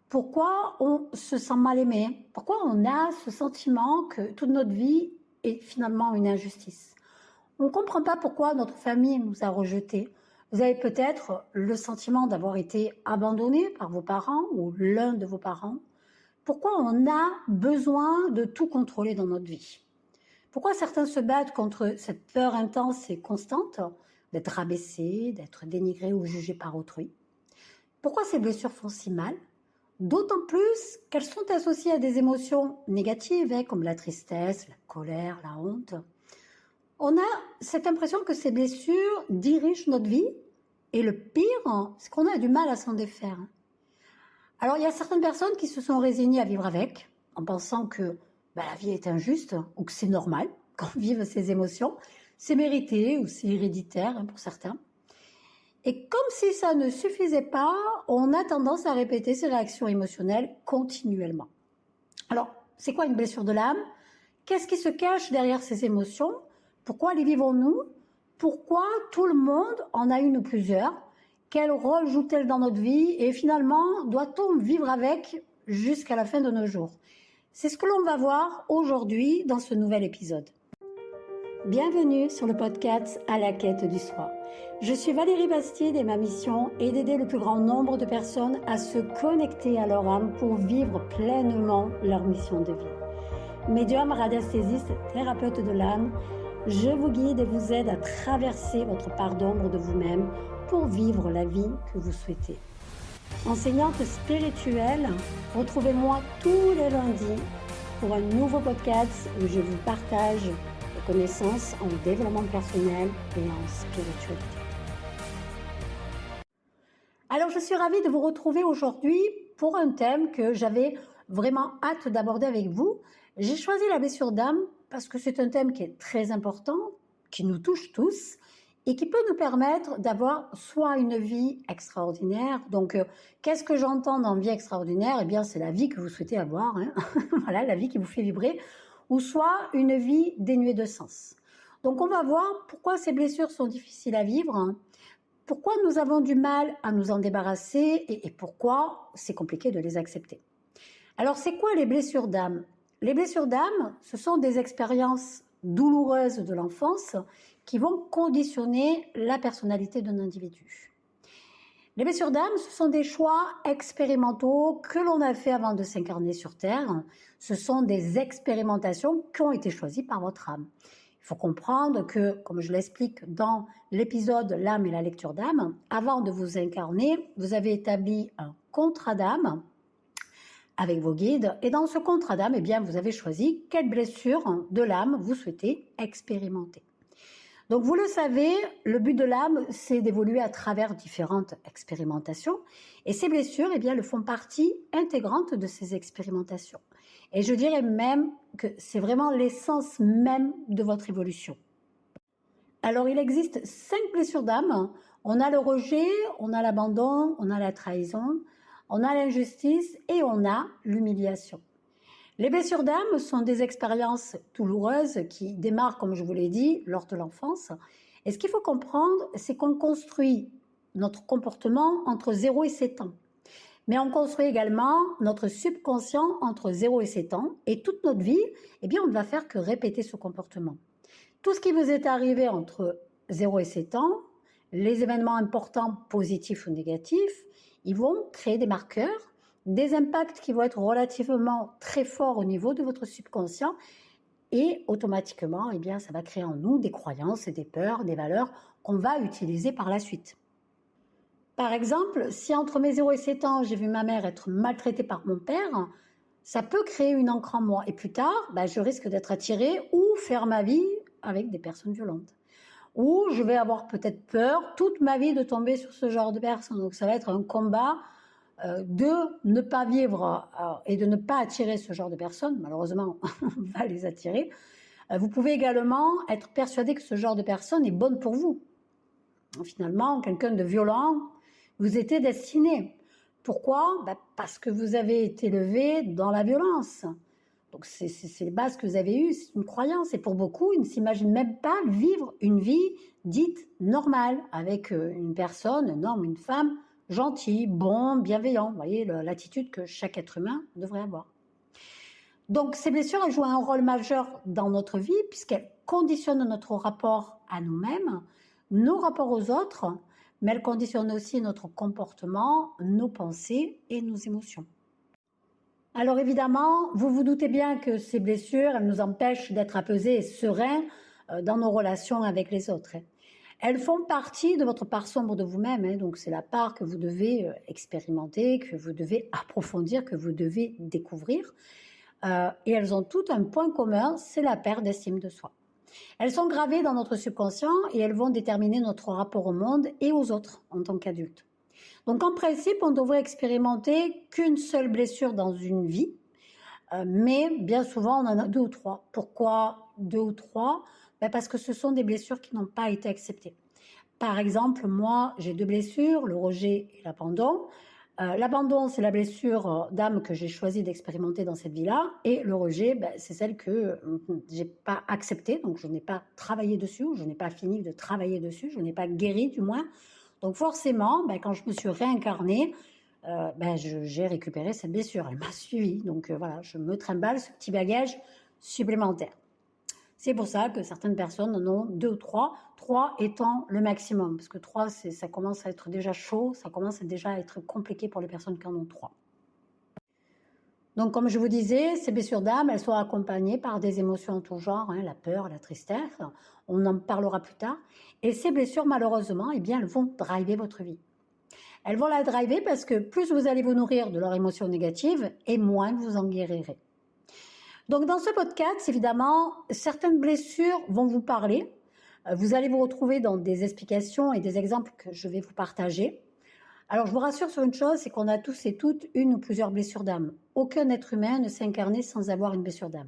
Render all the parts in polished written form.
Pourquoi on se sent mal aimé? Pourquoi on a ce sentiment que toute notre vie est finalement une injustice? On ne comprend pas pourquoi notre famille nous a rejetés. Vous avez peut-être le sentiment d'avoir été abandonné par vos parents ou l'un de vos parents. Pourquoi on a besoin de tout contrôler dans notre vie? Pourquoi certains se battent contre cette peur intense et constante d'être rabaissés, d'être dénigrés ou jugés par autrui? Pourquoi ces blessures font si mal? D'autant plus qu'elles sont associées à des émotions négatives, comme la tristesse, la colère, la honte. On a cette impression que ces blessures dirigent notre vie et le pire, c'est qu'on a du mal à s'en défaire. Alors il y a certaines personnes qui se sont résignées à vivre avec, en pensant que la vie est injuste ou que c'est normal qu'on vive ces émotions. C'est mérité ou c'est héréditaire pour certains. Et comme si ça ne suffisait pas, on a tendance à répéter ces réactions émotionnelles continuellement. Alors, c'est quoi une blessure de l'âme? Qu'est-ce qui se cache derrière ces émotions? Pourquoi les vivons-nous? Pourquoi tout le monde en a une ou plusieurs? Quel rôle joue-t-elle dans notre vie? Et finalement, doit-on vivre avec jusqu'à la fin de nos jours? C'est ce que l'on va voir aujourd'hui dans ce nouvel épisode. Bienvenue sur le podcast À la quête du soi. Je suis Valérie Bastide et ma mission est d'aider le plus grand nombre de personnes à se connecter à leur âme pour vivre pleinement leur mission de vie. Médium, radiesthésiste, thérapeute de l'âme, je vous guide et vous aide à traverser votre part d'ombre de vous-même pour vivre la vie que vous souhaitez. Enseignante spirituelle, retrouvez-moi tous les lundis pour un nouveau podcast où je vous partage des connaissances en développement personnel et en spiritualité. Alors, je suis ravie de vous retrouver aujourd'hui pour un thème que j'avais vraiment hâte d'aborder avec vous. J'ai choisi la blessure d'âme parce que c'est un thème qui est très important, qui nous touche tous et qui peut nous permettre d'avoir soit une vie extraordinaire. Donc, qu'est-ce que j'entends dans vie extraordinaire? Eh bien, c'est la vie que vous souhaitez avoir, voilà, la vie qui vous fait vibrer, ou soit une vie dénuée de sens. Donc, on va voir pourquoi ces blessures sont difficiles à vivre, pourquoi nous avons du mal à nous en débarrasser et pourquoi c'est compliqué de les accepter. Alors, c'est quoi les blessures d'âme? Les blessures d'âme, ce sont des expériences douloureuses de l'enfance qui vont conditionner la personnalité d'un individu. Les blessures d'âme, ce sont des choix expérimentaux que l'on a fait avant de s'incarner sur Terre. Ce sont des expérimentations qui ont été choisies par votre âme. Il faut comprendre que, comme je l'explique dans l'épisode L'âme et la lecture d'âme, avant de vous incarner, vous avez établi un contrat d'âme avec vos guides. Et dans ce contrat d'âme, eh bien, vous avez choisi quelle blessure de l'âme vous souhaitez expérimenter. Donc, vous le savez, le but de l'âme, c'est d'évoluer à travers différentes expérimentations. Et ces blessures, eh bien, elles font partie intégrante de ces expérimentations. Et je dirais même que c'est vraiment l'essence même de votre évolution. Alors, il existe 5 blessures d'âme. On a le rejet, on a l'abandon, on a la trahison, on a l'injustice et on a l'humiliation. Les blessures d'âme sont des expériences douloureuses qui démarrent, comme je vous l'ai dit, lors de l'enfance. Et ce qu'il faut comprendre, c'est qu'on construit notre comportement entre 0 et 7 ans. Mais on construit également notre subconscient entre 0 et 7 ans. Et toute notre vie, eh bien, on ne va faire que répéter ce comportement. Tout ce qui vous est arrivé entre 0 et 7 ans, les événements importants, positifs ou négatifs, ils vont créer des marqueurs, des impacts qui vont être relativement très forts au niveau de votre subconscient et automatiquement, eh bien, ça va créer en nous des croyances, des peurs, des valeurs qu'on va utiliser par la suite. Par exemple, si entre mes 0 et 7 ans, j'ai vu ma mère être maltraitée par mon père, ça peut créer une ancre en moi. Et plus tard, je risque d'être attirée ou faire ma vie avec des personnes violentes. Ou je vais avoir peut-être peur toute ma vie de tomber sur ce genre de personnes. Donc ça va être un combat de ne pas vivre et de ne pas attirer ce genre de personnes. Malheureusement, on va les attirer. Vous pouvez également être persuadé que ce genre de personne est bonne pour vous. Finalement, quelqu'un de violent vous était destiné. Pourquoi? Parce que vous avez été élevé dans la violence. Donc c'est les bases que vous avez eues, c'est une croyance. Et pour beaucoup, ils ne s'imaginent même pas vivre une vie dite normale avec une personne, un homme, une femme, gentil, bon, bienveillant. Vous voyez l'attitude que chaque être humain devrait avoir. Donc ces blessures, elles jouent un rôle majeur dans notre vie puisqu'elles conditionnent notre rapport à nous-mêmes, nos rapports aux autres, mais elles conditionnent aussi notre comportement, nos pensées et nos émotions. Alors évidemment, vous vous doutez bien que ces blessures, elles nous empêchent d'être apaisés et sereins dans nos relations avec les autres. Elles font partie de votre part sombre de vous-même, donc c'est la part que vous devez expérimenter, que vous devez approfondir, que vous devez découvrir. Et elles ont toutes un point commun, c'est la perte d'estime de soi. Elles sont gravées dans notre subconscient et elles vont déterminer notre rapport au monde et aux autres en tant qu'adultes. Donc en principe, on devrait expérimenter qu'une seule blessure dans une vie, mais bien souvent on en a deux ou trois. Pourquoi deux ou trois? Parce que ce sont des blessures qui n'ont pas été acceptées. Par exemple, moi j'ai deux blessures, le rejet et l'abandon. L'abandon, c'est la blessure d'âme que j'ai choisi d'expérimenter dans cette vie-là, et le rejet, c'est celle que j'ai pas acceptée, donc je n'ai pas travaillé dessus, ou je n'ai pas fini de travailler dessus, je n'ai pas guéri du moins. Donc forcément, quand je me suis réincarnée, j'ai récupéré cette blessure, elle m'a suivie. Donc voilà, je me trimballe ce petit bagage supplémentaire. C'est pour ça que certaines personnes en ont deux ou trois étant le maximum. Parce que trois, ça commence à être déjà chaud, ça commence déjà à être compliqué pour les personnes qui en ont trois. Donc comme je vous disais, ces blessures d'âme, elles sont accompagnées par des émotions en tout genre, la peur, la tristesse, on en parlera plus tard. Et ces blessures, malheureusement, elles vont driver votre vie. Elles vont la driver parce que plus vous allez vous nourrir de leurs émotions négatives, et moins vous en guérirez. Donc dans ce podcast, évidemment, certaines blessures vont vous parler. Vous allez vous retrouver dans des explications et des exemples que je vais vous partager. Alors je vous rassure sur une chose, c'est qu'on a tous et toutes une ou plusieurs blessures d'âme. Aucun être humain ne s'est incarné sans avoir une blessure d'âme.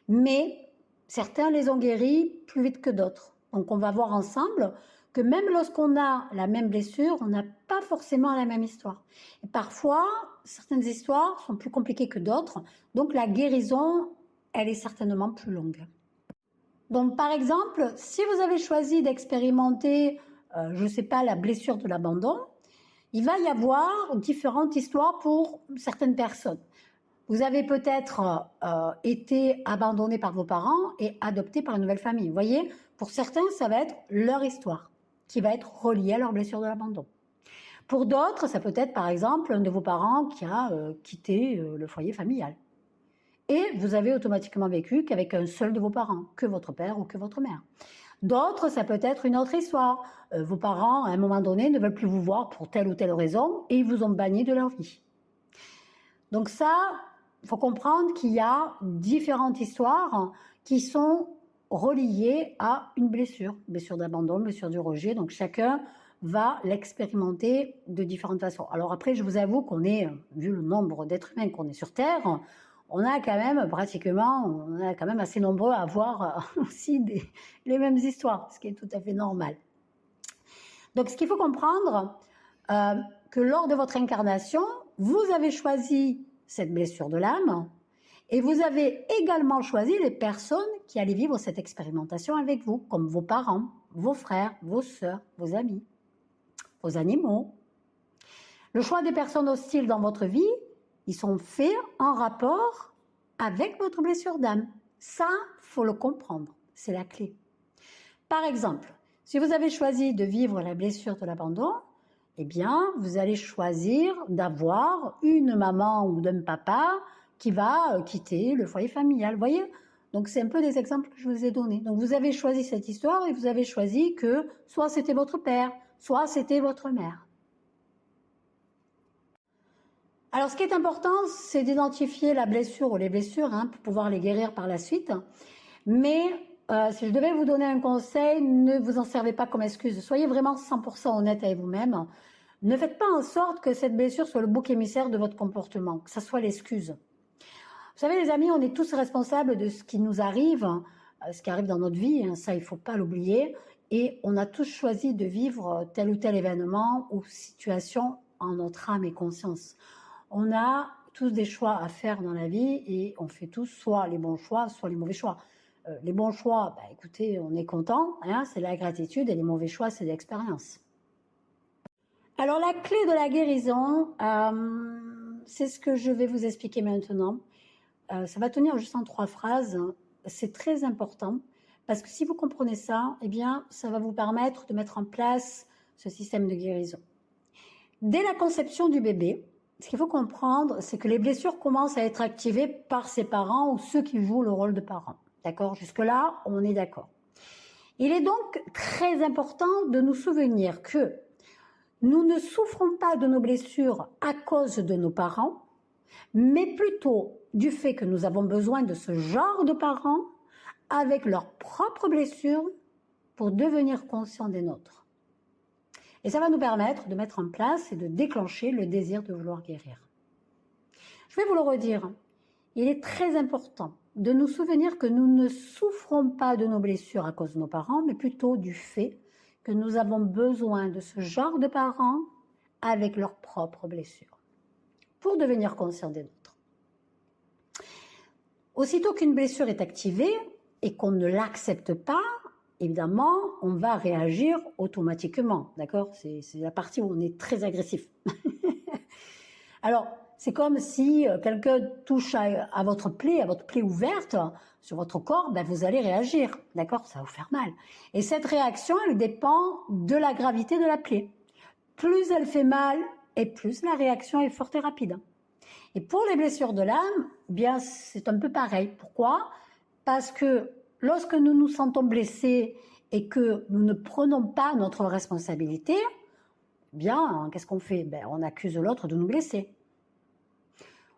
Mais certains les ont guéris plus vite que d'autres. Donc on va voir ensemble que même lorsqu'on a la même blessure, on n'a pas forcément la même histoire. Et parfois, certaines histoires sont plus compliquées que d'autres, donc la guérison, elle est certainement plus longue. Donc par exemple, si vous avez choisi d'expérimenter, je ne sais pas, la blessure de l'abandon, il va y avoir différentes histoires pour certaines personnes. Vous avez peut-être été abandonné par vos parents et adopté par une nouvelle famille. Vous voyez, pour certains, ça va être leur histoire qui va être reliée à leur blessure de l'abandon. Pour d'autres, ça peut être par exemple un de vos parents qui a quitté le foyer familial. Et vous avez automatiquement vécu qu'avec un seul de vos parents, que votre père ou que votre mère. D'autres, ça peut être une autre histoire. Vos parents, à un moment donné, ne veulent plus vous voir pour telle ou telle raison et ils vous ont banni de leur vie. Donc ça, il faut comprendre qu'il y a différentes histoires qui sont reliées à une blessure d'abandon, blessure du rejet. Donc chacun va l'expérimenter de différentes façons. Alors après, je vous avoue qu'on est, vu le nombre d'êtres humains qu'on est sur Terre, on a quand même assez nombreux à avoir aussi les mêmes histoires, ce qui est tout à fait normal. Donc ce qu'il faut comprendre, que lors de votre incarnation, vous avez choisi cette blessure de l'âme et vous avez également choisi les personnes qui allaient vivre cette expérimentation avec vous, comme vos parents, vos frères, vos sœurs, vos amis, vos animaux. Le choix des personnes hostiles dans votre vie, ils sont faits en rapport avec votre blessure d'âme. Ça, faut le comprendre, c'est la clé. Par exemple, si vous avez choisi de vivre la blessure de l'abandon, eh bien, vous allez choisir d'avoir une maman ou d'un papa qui va quitter le foyer familial. Vous voyez? Donc, c'est un peu des exemples que je vous ai donnés. Donc, vous avez choisi cette histoire et vous avez choisi que soit c'était votre père, soit c'était votre mère. Alors, ce qui est important, c'est d'identifier la blessure ou les blessures pour pouvoir les guérir par la suite. Mais si je devais vous donner un conseil, ne vous en servez pas comme excuse. Soyez vraiment 100% honnête avec vous-même. Ne faites pas en sorte que cette blessure soit le bouc émissaire de votre comportement, que ça soit l'excuse. Vous savez, les amis, on est tous responsables de ce qui nous arrive, ce qui arrive dans notre vie, ça, il ne faut pas l'oublier. Et on a tous choisi de vivre tel ou tel événement ou situation en notre âme et conscience. On a tous des choix à faire dans la vie et on fait tous soit les bons choix, soit les mauvais choix. Les bons choix, écoutez, on est content, c'est la gratitude, et les mauvais choix, c'est l'expérience. Alors la clé de la guérison, c'est ce que je vais vous expliquer maintenant. Ça va tenir juste en 3 phrases. C'est très important parce que si vous comprenez ça, eh bien, ça va vous permettre de mettre en place ce système de guérison. Dès la conception du bébé, ce qu'il faut comprendre, c'est que les blessures commencent à être activées par ses parents ou ceux qui jouent le rôle de parents. D'accord? Jusque-là, on est d'accord. Il est donc très important de nous souvenir que nous ne souffrons pas de nos blessures à cause de nos parents, mais plutôt du fait que nous avons besoin de ce genre de parents avec leurs propres blessures pour devenir conscients des nôtres. Et ça va nous permettre de mettre en place et de déclencher le désir de vouloir guérir. Je vais vous le redire, il est très important de nous souvenir que nous ne souffrons pas de nos blessures à cause de nos parents, mais plutôt du fait que nous avons besoin de ce genre de parents avec leurs propres blessures pour devenir conscients des nôtres. Aussitôt qu'une blessure est activée et qu'on ne l'accepte pas, évidemment, on va réagir automatiquement, d'accord? C'est la partie où on est très agressif. Alors, c'est comme si quelqu'un touche à votre plaie ouverte sur votre corps, ben vous allez réagir, d'accord? Ça va vous faire mal. Et cette réaction, elle dépend de la gravité de la plaie. Plus elle fait mal, et plus la réaction est forte et rapide. Et pour les blessures de l'âme, bien c'est un peu pareil. Pourquoi? Parce que lorsque nous nous sentons blessés et que nous ne prenons pas notre responsabilité, bien, qu'est-ce qu'on fait? Ben, on accuse l'autre de nous blesser.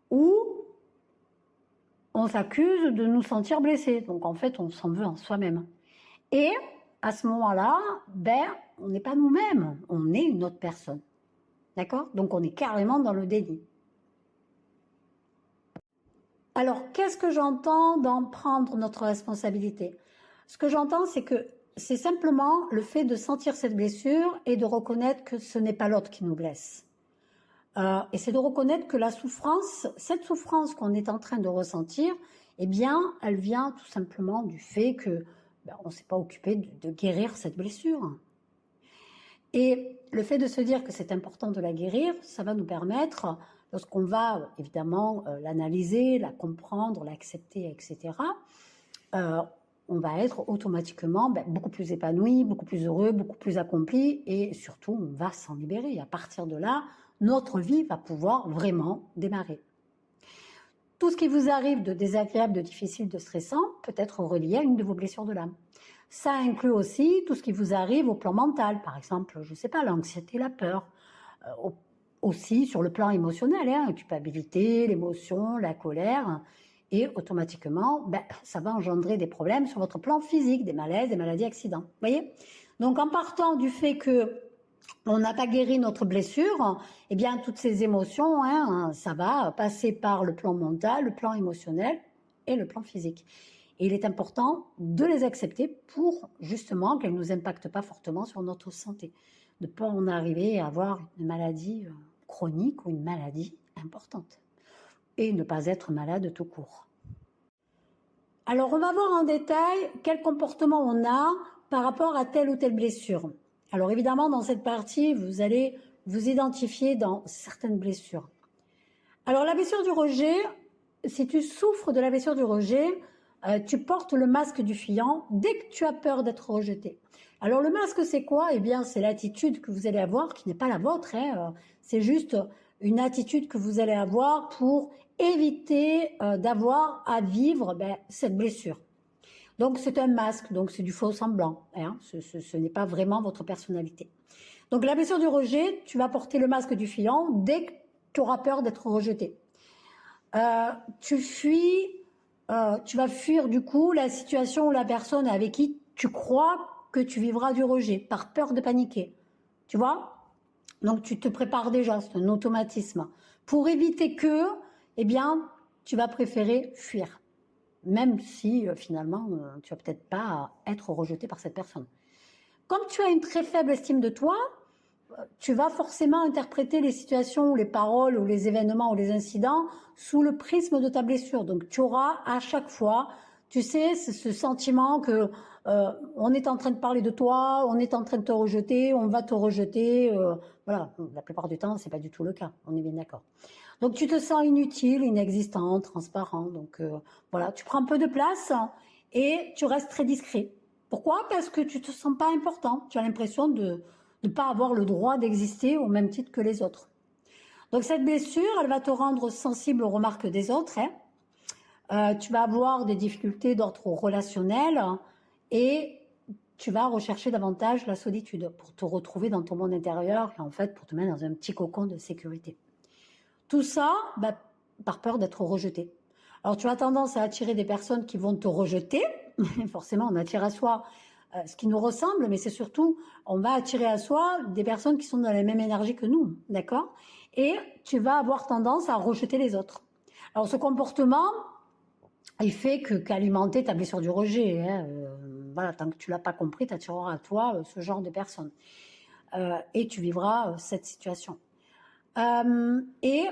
Ou on s'accuse de nous sentir blessés. Donc en fait, on s'en veut en soi-même. Et à ce moment-là, ben, on n'est pas nous-mêmes, on est une autre personne. D'accord? Donc on est carrément dans le déni. Alors, qu'est-ce que j'entends dans prendre notre responsabilité? Ce que j'entends, c'est que c'est simplement le fait de sentir cette blessure et de reconnaître que ce n'est pas l'autre qui nous blesse. Et c'est de reconnaître que la souffrance, cette souffrance qu'on est en train de ressentir, eh bien, elle vient tout simplement du fait que on ne s'est pas occupé de guérir cette blessure. Et le fait de se dire que c'est important de la guérir, ça va nous permettre, lorsqu'on va évidemment l'analyser, la comprendre, l'accepter, etc., on va être automatiquement beaucoup plus épanoui, beaucoup plus heureux, beaucoup plus accompli, et surtout, on va s'en libérer. Et à partir de là, notre vie va pouvoir vraiment démarrer. Tout ce qui vous arrive de désagréable, de difficile, de stressant peut être relié à une de vos blessures de l'âme. Ça inclut aussi tout ce qui vous arrive au plan mental, par exemple, je ne sais pas, l'anxiété, la peur, aussi sur le plan émotionnel, la culpabilité, l'émotion, la colère, et automatiquement, ça va engendrer des problèmes sur votre plan physique, des malaises, des maladies, accidents. Vous voyez? Donc en partant du fait que on n'a pas guéri notre blessure, eh bien toutes ces émotions, ça va passer par le plan mental, le plan émotionnel et le plan physique. Et il est important de les accepter pour justement qu'elles ne nous impactent pas fortement sur notre santé. De ne pas en arriver à avoir une maladie chronique ou une maladie importante. Et ne pas être malade tout court. Alors on va voir en détail quel comportement on a par rapport à telle ou telle blessure. Alors évidemment, dans cette partie, vous allez vous identifier dans certaines blessures. Alors la blessure du rejet, si tu souffres de la blessure du rejet, tu portes le masque du fuyant dès que tu as peur d'être rejeté. Alors le masque, c'est quoi? Eh bien, c'est l'attitude que vous allez avoir, qui n'est pas la vôtre. C'est juste une attitude que vous allez avoir pour éviter d'avoir à vivre cette blessure. Donc c'est un masque, donc c'est du faux semblant. Ce n'est pas vraiment votre personnalité. Donc la blessure du rejet, tu vas porter le masque du fuyant dès que tu auras peur d'être rejeté. Tu vas fuir du coup la situation ou la personne avec qui tu crois que tu vivras du rejet, par peur de paniquer. Tu vois? Donc tu te prépares déjà, c'est un automatisme. Pour éviter que, eh bien, tu vas préférer fuir. Même si finalement, tu vas peut-être pas être rejeté par cette personne. Comme tu as une très faible estime de toi, tu vas forcément interpréter les situations, ou les paroles, ou les événements, ou les incidents sous le prisme de ta blessure. Donc tu auras à chaque fois Tu sais, c'est ce sentiment que on est en train de parler de toi, on est en train de te rejeter, on va te rejeter. Voilà, la plupart du temps, c'est pas du tout le cas. On est bien d'accord. Donc tu te sens inutile, inexistant, transparent. Donc voilà, tu prends un peu de place et tu restes très discret. Pourquoi? Parce que tu te sens pas important. Tu as l'impression de ne pas avoir le droit d'exister au même titre que les autres. Donc cette blessure, elle va te rendre sensible aux remarques des autres. Hein. Tu vas avoir des difficultés d'ordre relationnel et tu vas rechercher davantage la solitude pour te retrouver dans ton monde intérieur et en fait pour te mettre dans un petit cocon de sécurité. Tout ça, par peur d'être rejeté. Alors tu as tendance à attirer des personnes qui vont te rejeter. Forcément, on attire à soi ce qui nous ressemble, mais c'est surtout, on va attirer à soi des personnes qui sont dans la même énergie que nous, d'accord? Et tu vas avoir tendance à rejeter les autres. Alors ce comportement, il fait qu'alimenter ta blessure du rejet. Hein, voilà, tant que tu l'as pas compris, tu attireras à toi ce genre de personnes. Et tu vivras cette situation. Et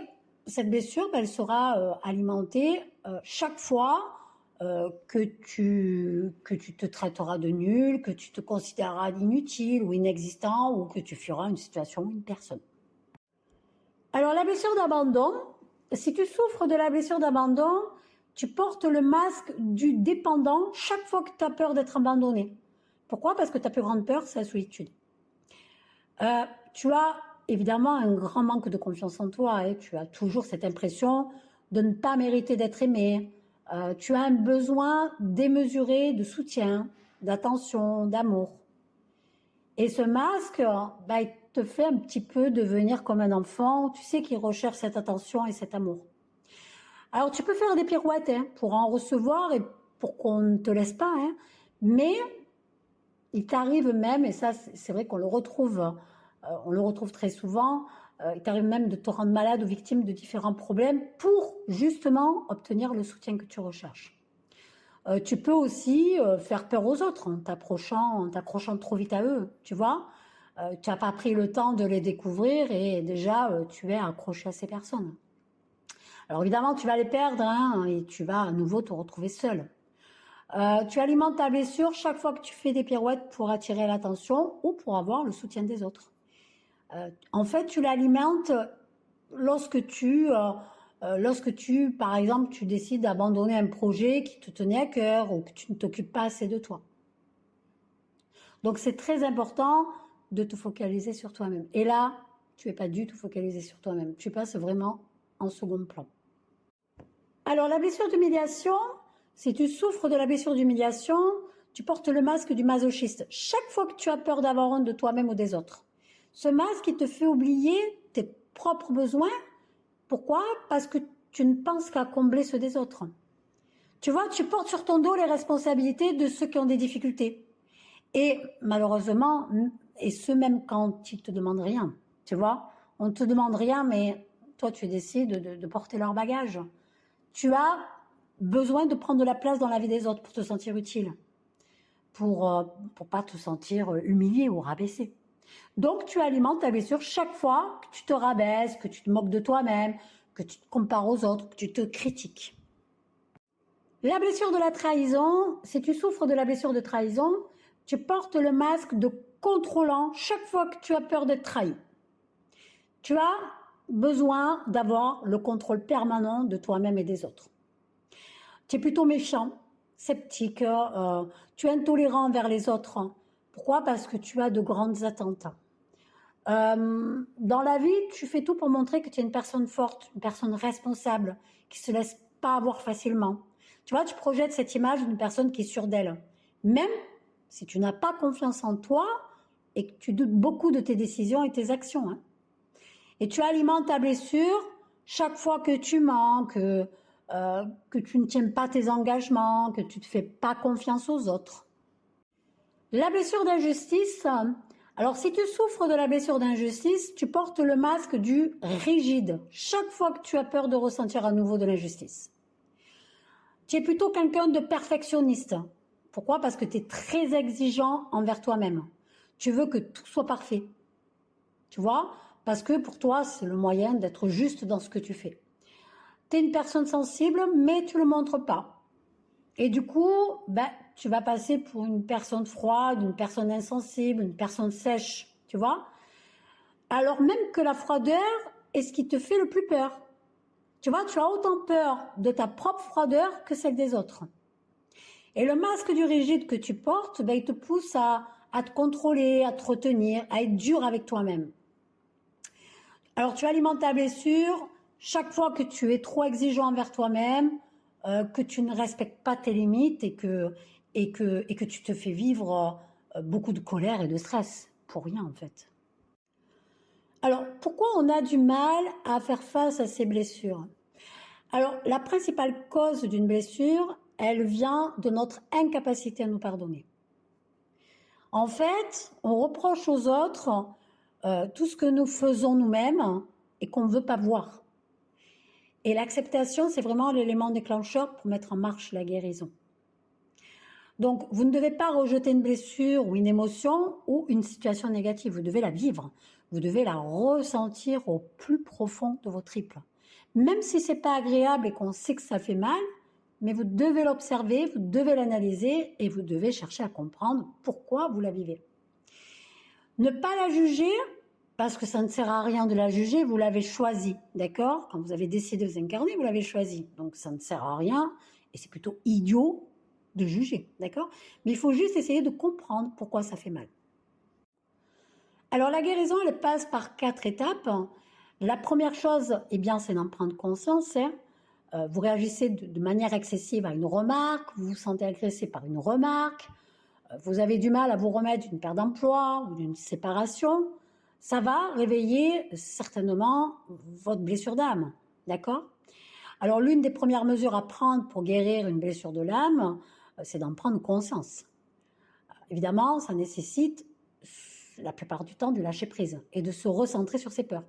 cette blessure, elle sera alimentée chaque fois que tu te traiteras de nul, que tu te considéreras inutile ou inexistant, ou que tu fuiras une situation ou une personne. Alors la blessure d'abandon, si tu souffres de la blessure d'abandon, tu portes le masque du dépendant chaque fois que tu as peur d'être abandonné. Pourquoi? Parce que ta plus grande peur, c'est la solitude. Tu as évidemment un grand manque de confiance en toi. Tu as toujours cette impression de ne pas mériter d'être aimé. Tu as un besoin démesuré de soutien, d'attention, d'amour. Et ce masque, il te fait un petit peu devenir comme un enfant, tu sais, qui recherche cette attention et cet amour. Alors, tu peux faire des pirouettes pour en recevoir et pour qu'on ne te laisse pas, mais il t'arrive même, et ça, c'est vrai qu'on le retrouve, très souvent, il t'arrive même de te rendre malade ou victime de différents problèmes pour justement obtenir le soutien que tu recherches. Tu peux aussi faire peur aux autres en t'accrochant trop vite à eux, tu vois. Tu n'as pas pris le temps de les découvrir et déjà tu es accroché à ces personnes. Alors évidemment, tu vas les perdre et tu vas à nouveau te retrouver seul. Tu alimentes ta blessure chaque fois que tu fais des pirouettes pour attirer l'attention ou pour avoir le soutien des autres. En fait, tu l'alimentes lorsque tu, par exemple, tu décides d'abandonner un projet qui te tenait à cœur ou que tu ne t'occupes pas assez de toi. Donc, c'est très important de te focaliser sur toi-même. Et là, tu n'es pas du tout focalisé sur toi-même. Tu passes vraiment en second plan. Alors, la blessure d'humiliation, si tu souffres de la blessure d'humiliation, tu portes le masque du masochiste. Chaque fois que tu as peur d'avoir honte de toi-même ou des autres, ce masque, il te fait oublier tes propres besoins. Pourquoi? Parce que tu ne penses qu'à combler ceux des autres. Tu vois, tu portes sur ton dos les responsabilités de ceux qui ont des difficultés. Et malheureusement, et ce même quand ils ne te demandent rien. Tu vois, on ne te demande rien, mais toi, tu décides de porter leur bagage. Tu as besoin de prendre de la place dans la vie des autres pour te sentir utile, pour pas te sentir humilié ou rabaissé. Donc, tu alimentes ta blessure chaque fois que tu te rabaisses, que tu te moques de toi-même, que tu te compares aux autres, que tu te critiques. La blessure de la trahison, si tu souffres de la blessure de trahison, tu portes le masque de contrôlant chaque fois que tu as peur d'être trahi. Tu as besoin d'avoir le contrôle permanent de toi-même et des autres. Tu es plutôt méchant, sceptique, tu es intolérant envers les autres. Pourquoi? Parce que tu as de grandes attentes. Dans la vie, tu fais tout pour montrer que tu es une personne forte, une personne responsable, qui se laisse pas avoir facilement. Tu vois, tu projettes cette image d'une personne qui est sûre d'elle. Même si tu n'as pas confiance en toi et que tu doutes beaucoup de tes décisions et tes actions. Et tu alimentes ta blessure chaque fois que tu mens, que tu ne tiens pas tes engagements, que tu ne te fais pas confiance aux autres. La blessure d'injustice, alors si tu souffres de la blessure d'injustice, tu portes le masque du rigide chaque fois que tu as peur de ressentir à nouveau de l'injustice. Tu es plutôt quelqu'un de perfectionniste. Pourquoi? Parce que tu es très exigeant envers toi-même. Tu veux que tout soit parfait. Tu vois? Parce que pour toi, c'est le moyen d'être juste dans ce que tu fais. Tu es une personne sensible, mais tu ne le montres pas. Et du coup, ben, tu vas passer pour une personne froide, une personne insensible, une personne sèche, tu vois. Alors même que la froideur est ce qui te fait le plus peur. Tu vois, tu as autant peur de ta propre froideur que celle des autres. Et le masque du rigide que tu portes, ben, il te pousse à te contrôler, à te retenir, à être dur avec toi-même. Alors tu alimentes ta blessure chaque fois que tu es trop exigeant envers toi-même, que tu ne respectes pas tes limites et que tu te fais vivre beaucoup de colère et de stress. Pour rien en fait. Alors pourquoi on a du mal à faire face à ces blessures? Alors la principale cause d'une blessure, elle vient de notre incapacité à nous pardonner. En fait, on reproche aux autres tout ce que nous faisons nous-mêmes et qu'on ne veut pas voir. Et l'acceptation, c'est vraiment l'élément déclencheur pour mettre en marche la guérison. Donc, vous ne devez pas rejeter une blessure ou une émotion ou une situation négative. Vous devez la vivre. Vous devez la ressentir au plus profond de vos tripes. Même si c'est pas agréable et qu'on sait que ça fait mal, mais vous devez l'observer, vous devez l'analyser et vous devez chercher à comprendre pourquoi vous la vivez. Ne pas la juger, parce que ça ne sert à rien de la juger, vous l'avez choisi, d'accord? Quand vous avez décidé de vous incarner, vous l'avez choisi. Donc ça ne sert à rien et c'est plutôt idiot de juger, d'accord? Mais il faut juste essayer de comprendre pourquoi ça fait mal. Alors la guérison, elle passe par 4 étapes. La première chose, eh bien, c'est d'en prendre conscience. Vous réagissez de manière excessive à une remarque, vous vous sentez agressé par une remarque, vous avez du mal à vous remettre d'une perte d'emploi ou d'une séparation, ça va réveiller certainement votre blessure d'âme, d'accord? Alors l'une des premières mesures à prendre pour guérir une blessure de l'âme, c'est d'en prendre conscience. Évidemment, ça nécessite la plupart du temps de lâcher prise et de se recentrer sur ses peurs.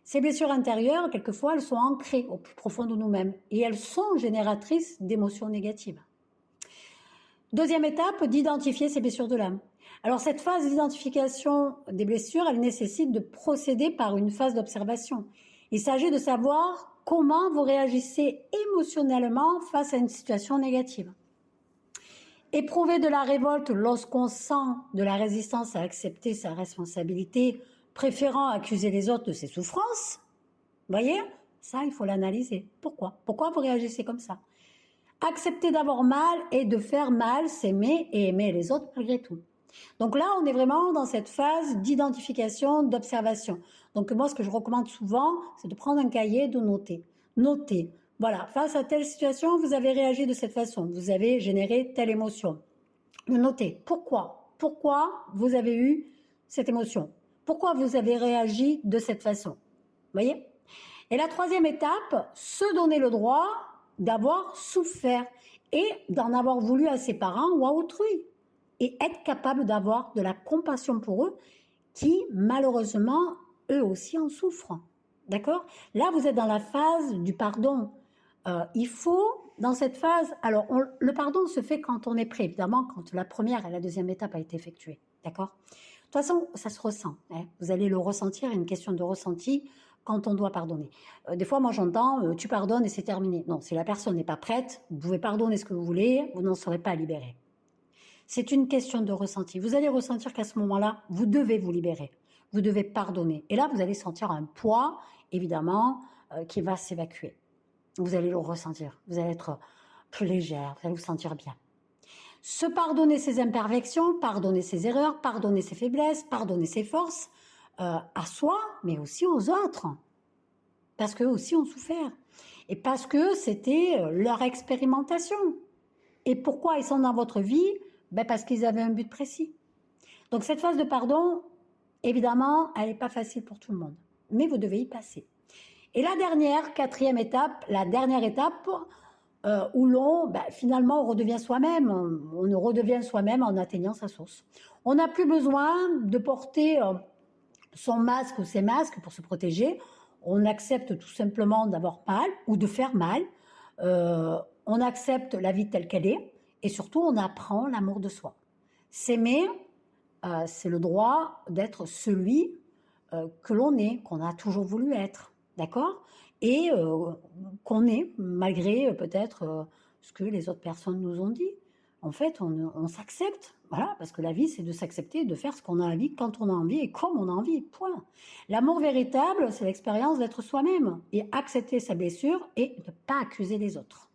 Ces blessures intérieures, quelquefois, elles sont ancrées au plus profond de nous-mêmes et elles sont génératrices d'émotions négatives. Deuxième étape, d'identifier ces blessures de l'âme. Alors cette phase d'identification des blessures, elle nécessite de procéder par une phase d'observation. Il s'agit de savoir comment vous réagissez émotionnellement face à une situation négative. Éprouver de la révolte lorsqu'on sent de la résistance à accepter sa responsabilité, préférant accuser les autres de ses souffrances, voyez, ça il faut l'analyser. Pourquoi? Pourquoi vous réagissez comme ça? Accepter d'avoir mal et de faire mal, s'aimer et aimer les autres malgré tout. Donc là, on est vraiment dans cette phase d'identification, d'observation. Donc moi, ce que je recommande souvent, c'est de prendre un cahier, de noter. Noter. Voilà, face à telle situation, vous avez réagi de cette façon, vous avez généré telle émotion. Notez. Pourquoi? Pourquoi vous avez eu cette émotion? Pourquoi vous avez réagi de cette façon? Vous voyez? Et la troisième étape, se donner le droit d'avoir souffert et d'en avoir voulu à ses parents ou à autrui. Et être capable d'avoir de la compassion pour eux qui, malheureusement, eux aussi en souffrent. D'accord? Là, vous êtes dans la phase du pardon. Il faut, dans cette phase, alors le pardon se fait quand on est prêt, évidemment, quand la première et la deuxième étape a été effectuée. D'accord? De toute façon, ça se ressent. Hein. Vous allez le ressentir, une question de ressenti quand on doit pardonner. Des fois, moi, j'entends tu pardonnes et c'est terminé. Non, si la personne n'est pas prête, vous pouvez pardonner ce que vous voulez, vous n'en serez pas libéré. C'est une question de ressenti. Vous allez ressentir qu'à ce moment-là, vous devez vous libérer. Vous devez pardonner. Et là, vous allez sentir un poids, évidemment, qui va s'évacuer. Vous allez le ressentir. Vous allez être plus légère. Vous allez vous sentir bien. Se pardonner ses imperfections, pardonner ses erreurs, pardonner ses faiblesses, pardonner ses forces, à soi, mais aussi aux autres. Parce qu'eux aussi ont souffert. Et parce que c'était leur expérimentation. Et pourquoi ils sont dans votre vie? Ben parce qu'ils avaient un but précis. Donc cette phase de pardon, évidemment, elle n'est pas facile pour tout le monde. Mais vous devez y passer. Et la dernière, quatrième étape, la dernière étape où l'on, finalement, on redevient soi-même. On redevient soi-même en atteignant sa source. On n'a plus besoin de porter son masque ou ses masques pour se protéger. On accepte tout simplement d'avoir mal ou de faire mal. On accepte la vie telle qu'elle est. Et surtout, on apprend l'amour de soi. S'aimer, c'est le droit d'être celui que l'on est, qu'on a toujours voulu être, d'accord? Et qu'on est, malgré peut-être ce que les autres personnes nous ont dit. En fait, on s'accepte, voilà, parce que la vie, c'est de s'accepter, de faire ce qu'on a envie, quand on a envie et comme on a envie, point. L'amour véritable, c'est l'expérience d'être soi-même et accepter sa blessure et ne pas accuser les autres.